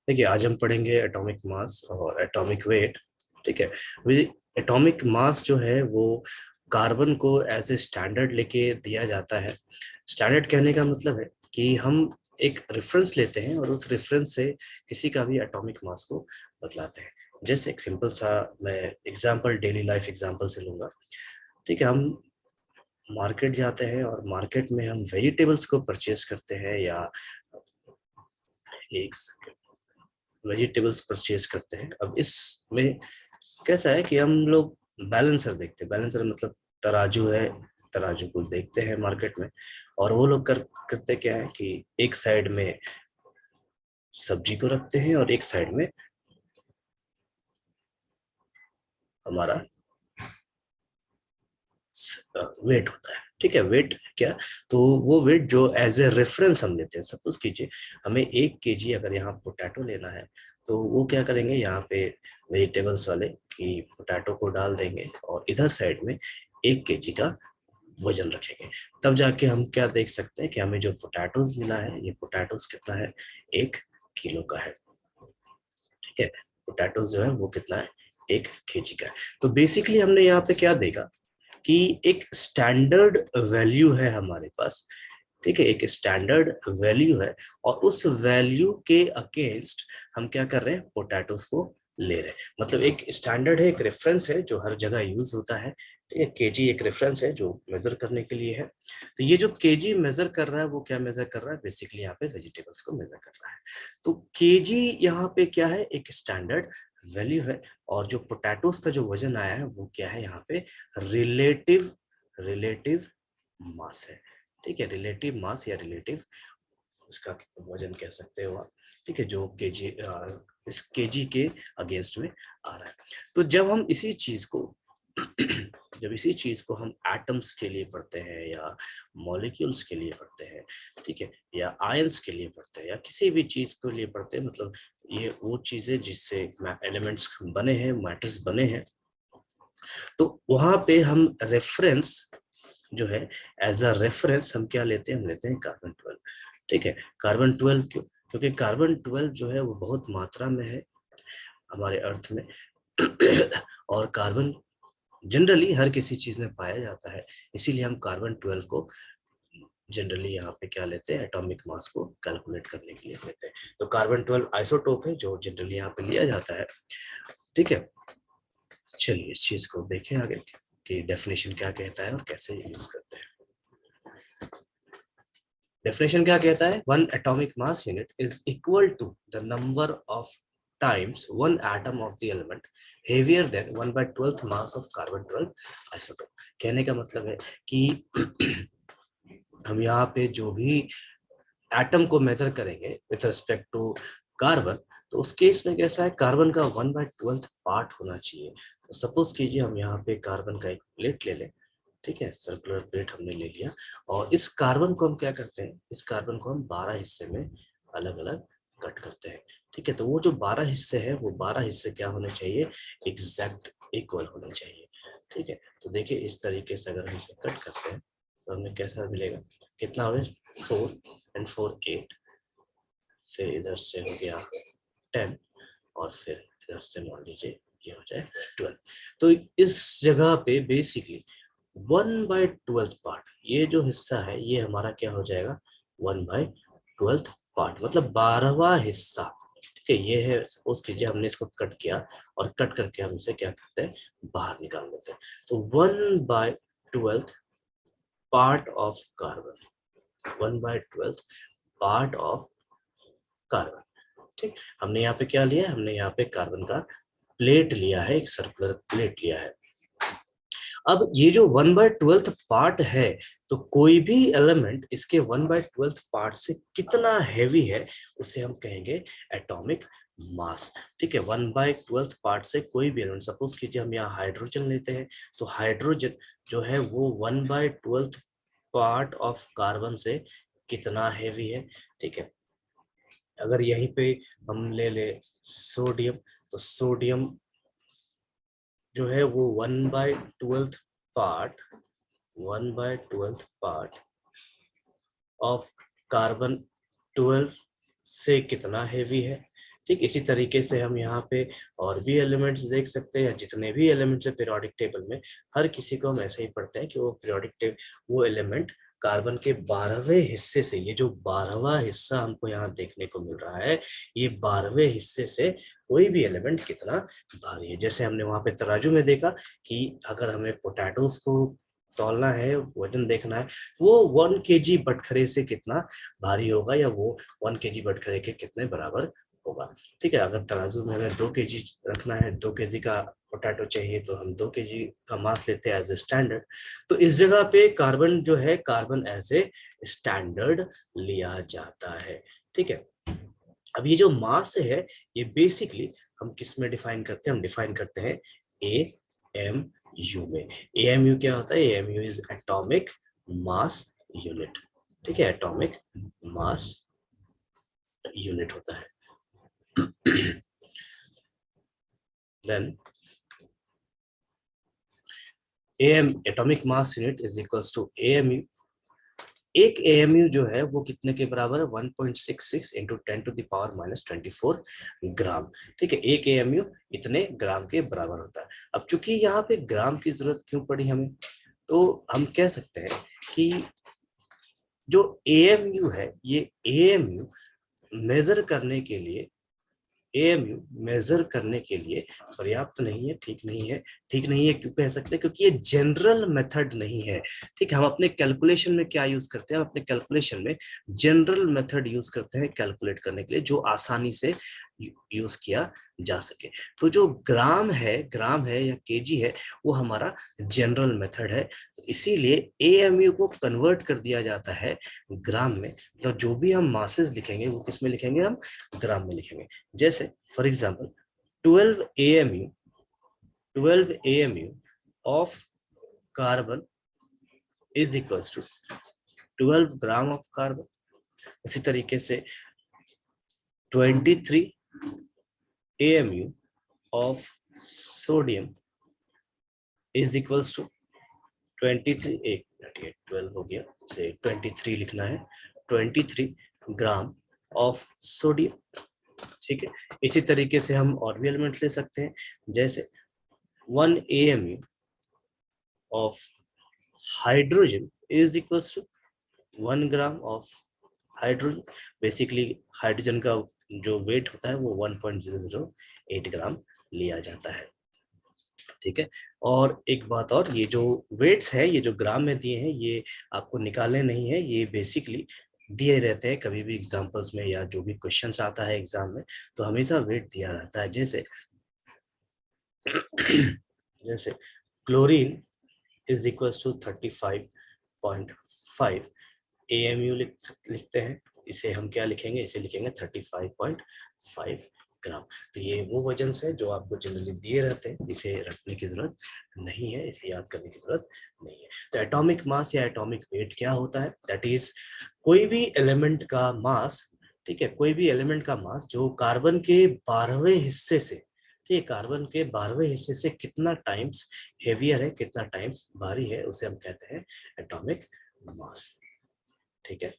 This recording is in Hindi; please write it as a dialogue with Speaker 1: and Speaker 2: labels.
Speaker 1: देखिए आज हम पढ़ेंगे एटॉमिक मास और एटॉमिक वेट। ठीक है। एटॉमिक मास जो है वो कार्बन को एज ए स्टैंडर्ड लेके दिया जाता है। स्टैंडर्ड कहने का मतलब है कि हम एक रेफरेंस लेते हैं और उस रेफरेंस से किसी का भी एटॉमिक मास को बतलाते हैं। जैसे एक सिंपल सा मैं एग्जांपल डेली लाइफ एग्जांपल से लूंगा। ठीक है। हम मार्केट जाते हैं और मार्केट में हम वेजिटेबल्स को परचेज करते हैं या एक वेजिटेबल्स परचेज करते हैं। अब इसमें कैसा है कि हम लोग बैलेंसर देखते हैं। बैलेंसर मतलब तराजू है, तराजू को देखते हैं मार्केट में। और वो लोग करते क्या है कि एक साइड में सब्जी को रखते हैं और एक साइड में हमारा वेट होता है। ठीक है। वेट क्या, तो वो वेट जो एज ए रेफरेंस हम लेते हैं। सपोज कीजिए हमें 1 kg अगर यहाँ पोटैटो लेना है तो वो क्या करेंगे, यहाँ पे वेजिटेबल्स वाले कि पोटैटो को डाल देंगे और इधर साइड में 1 kg का वजन रखेंगे। तब जाके हम क्या देख सकते हैं कि हमें जो पोटैटोज मिला है, ये पोटैटोज कितना है, 1 किलो का है। ठीक है। पोटैटोज जो है वो कितना है, 1 kg का है। तो बेसिकली हमने यहाँ पे क्या देखा कि एक स्टैंडर्ड वैल्यू है हमारे पास। ठीक है। एक स्टैंडर्ड वैल्यू है और उस वैल्यू के अगेंस्ट हम क्या कर रहे हैं, पोटैटोस को ले रहे हैं। मतलब एक स्टैंडर्ड है, एक रेफरेंस है जो हर जगह यूज होता है। ठीक है। केजी एक रेफरेंस है जो मेजर करने के लिए है। तो ये जो केजी मेजर कर रहा है वो क्या मेजर कर रहा है, बेसिकली यहाँ पे वेजिटेबल्स को मेजर कर रहा है। तो केजी यहाँ पे क्या है, एक स्टैंडर्ड वैल्यू है। और जो पोटैटोस का जो वजन आया है वो क्या है, यहाँ पे रिलेटिव रिलेटिव मास है। ठीक है। रिलेटिव मास या रिलेटिव उसका वजन कह सकते हो आप। ठीक है। जो केजी इस केजी के अगेंस्ट में आ रहा है। तो जब हम इसी चीज को जब इसी चीज को हम एटम्स के लिए पढ़ते हैं या मॉलिक्यूल्स के लिए पढ़ते हैं, ठीक है, या आयंस के लिए पढ़ते हैं या किसी भी चीज के लिए पढ़ते हैं, मतलब ये वो चीजें जिससे एलिमेंट्स बने हैं, मैटर्स बने हैं, तो वहां पे हम रेफरेंस जो है, एज अ रेफरेंस हम क्या लेते हैं, हम लेते हैं कार्बन 12। ठीक है। कार्बन 12 क्यों, क्योंकि कार्बन 12 जो है वो बहुत मात्रा में है हमारे अर्थ में। और कार्बन जनरली हर किसी चीज में पाया जाता है, इसीलिए हम कार्बन 12 को जनरली यहाँ पे क्या लेते हैं, एटॉमिक मास को कैलकुलेट करने के लिए लेते हैं। तो कार्बन 12 आइसोटोप है जो जनरली यहाँ पे लिया जाता है। ठीक है। चलिए इस चीज को देखें आगे कि डेफिनेशन क्या कहता है और कैसे यूज करते हैं। डेफिनेशन क्या कहता है, one atomic mass unit is equal to the number of times one atom of the element heavier than 1/12th mass of carbon 12 isotope। कहने का मतलब है कि हम यहाँ पे जो भी एटम को मेजर करेंगे विथ रिस्पेक्ट टू कार्बन, तो उस केस में कैसा है, कार्बन का 1/12th पार्ट होना चाहिए। तो सपोज कीजिए हम यहाँ पे कार्बन का एक प्लेट ले लें। ठीक है। सर्कुलर प्लेट हमने ले लिया और इस कार्बन को हम क्या करते हैं, इस कार्बन को हम 12 हिस्से में अलग अलग कट करते हैं। ठीक है। तो वो जो 12 हिस्से हैं वो 12 हिस्से क्या होने चाहिए, एग्जैक्ट इक्वल होने चाहिए। ठीक है। तो देखिए इस तरीके से अगर हम इसे कट करते हैं तो हमें कैसा मिलेगा, कितना हुआ, 4 and 4 8, फिर इधर से हो गया 10 और फिर इधर से मान लीजिए ये हो जाए 12। तो इस जगह पे बेसिकली 1/12 पार्ट, ये जो हिस्सा है ये हमारा क्या हो जाएगा, 1/12 पार्ट, मतलब 12वां हिस्सा। ठीक है। ये है, सपोज कीजिए हमने इसको कट किया और कट करके हम इसे क्या करते हैं, बाहर निकाल देते हैं। तो 1/12 part of carbon, 1/12 part of carbon. ठीक। हमने यहाँ पे क्या लिया, हमने यहाँ पे कार्बन का प्लेट लिया है, एक सर्कुलर प्लेट लिया है। अब ये जो 1/12 पार्ट है, तो कोई भी एलिमेंट इसके 1/12 पार्ट से कितना हैवी है उसे हम कहेंगे एटॉमिक मास। ठीक है। 1/12 पार्ट से कोई भी एलिमेंट, सपोज कीजिए हम यहाँ हाइड्रोजन लेते हैं, तो हाइड्रोजन जो है वो 1/12 पार्ट ऑफ कार्बन से कितना हैवी है। ठीक है। अगर यहीं पे हम ले ले सोडियम, तो सोडियम जो है वो 1/12 पार्ट, 1/12 पार्ट ऑफ कार्बन 12 से कितना हैवी है। ठीक, इसी तरीके से हम यहाँ पे और भी एलिमेंट्स देख सकते हैं, जितने भी एलिमेंट्स है पीरियोडिक टेबल में, हर किसी को हम ऐसे ही पढ़ते हैं कि वो पीरियोडिक टेबल, वो एलिमेंट कार्बन के 12वें हिस्से से, ये जो 12वां हिस्सा हमको यहाँ देखने को मिल रहा है, ये 12वें हिस्से से कोई भी एलिमेंट कितना भारी है। जैसे हमने वहां पे तराजू में देखा कि अगर हमें पोटैटोस को तौलना है, वजन देखना है, वो 1 kg बटखरे से कितना भारी होगा, या वो 1 kg बटखरे के कितने बराबर होगा। ठीक है, अगर तराजू में हमें 2 kg रखना है, 2 kg का पोटैटो चाहिए, तो हम 2 kg का मास लेते हैं एज ए स्टैंडर्ड। तो इस जगह पे कार्बन जो है, कार्बन एज ए स्टैंडर्ड लिया जाता है। ठीक है, अब ये जो मास है, ये बेसिकली हम किस में डिफाइन करते हैं, हम डिफाइन करते हैं AMU में। AMU क्या होता है? AMU is atomic mass unit. ठीक है, एटॉमिक मास यूनिट होता है। Then atomic mass unit is equals to AMU। एक AMU जो है वो कितने के बराबर है? 1.66 इंटू 10⁻⁻24 ग्राम। ठीक है, एक AMU इतने ग्राम के बराबर होता है। अब चूंकि यहाँ पे ग्राम की जरूरत क्यों पड़ी हमें, तो हम कह सकते हैं कि जो AMU है, ये AMU मेजर करने के लिए, AMU मेजर करने के लिए पर्याप्त नहीं है, ठीक नहीं है। ठीक नहीं है क्यों कह सकते हैं? क्योंकि ये जनरल मेथड नहीं है। ठीक है, हम अपने कैलकुलेशन में क्या यूज करते हैं? हम अपने कैलकुलेशन में जनरल मेथड यूज करते हैं कैलकुलेट करने के लिए, जो आसानी से यूज किया जा सके। तो जो ग्राम है या केजी है, वो हमारा जनरल मेथड है। तो इसीलिए AMU को कन्वर्ट कर दिया जाता है ग्राम में। तो जो भी हम मासेस लिखेंगे वो किस में लिखेंगे? हम ग्राम में लिखेंगे। जैसे for example 12 AMU of carbon is equals to 12 gram of carbon. इसी तरीके से 23 AMU of sodium is equals to 23, एक मिनट, ये 12 हो गया, 23 लिखना है, 23 ग्राम ऑफ सोडियम। ठीक है, इसी तरीके से हम और भी एलिमेंट्स ले सकते हैं। जैसे 1 AMU of hydrogen is equals to 1 gram of hydrogen. Basically hydrogen का जो वेट होता है वो 1.008 ग्राम लिया जाता है। ठीक है, और एक बात और, ये जो वेट्स है, ये जो ग्राम में दिए हैं, ये आपको निकालने नहीं है, ये बेसिकली दिए रहते हैं कभी भी एग्जांपल्स में, या जो भी क्वेश्चंस आता है एग्जाम में, तो हमेशा वेट दिया रहता है। जैसे जैसे chlorine is equal to 35.5 AMU लिखते हैं। इसे हम क्या लिखेंगे? इसे लिखेंगे 35.5 ग्राम। तो ये वो वजन है जो आपको जनरली दिए रहते हैं, इसे रखने की जरूरत नहीं है, इसे याद करने की जरूरत नहीं है। तो एटॉमिक मास या एटॉमिक वेट क्या होता है? दैट इज कोई भी एलिमेंट का मास। ठीक है, कोई भी एलिमेंट का मास जो कार्बन के 12वें हिस्से से, ठीक है, कार्बन के 12वें हिस्से से कितना टाइम्स हेवियर है, कितना टाइम्स भारी है, उसे हम कहते हैं एटॉमिक मास। ठीक है,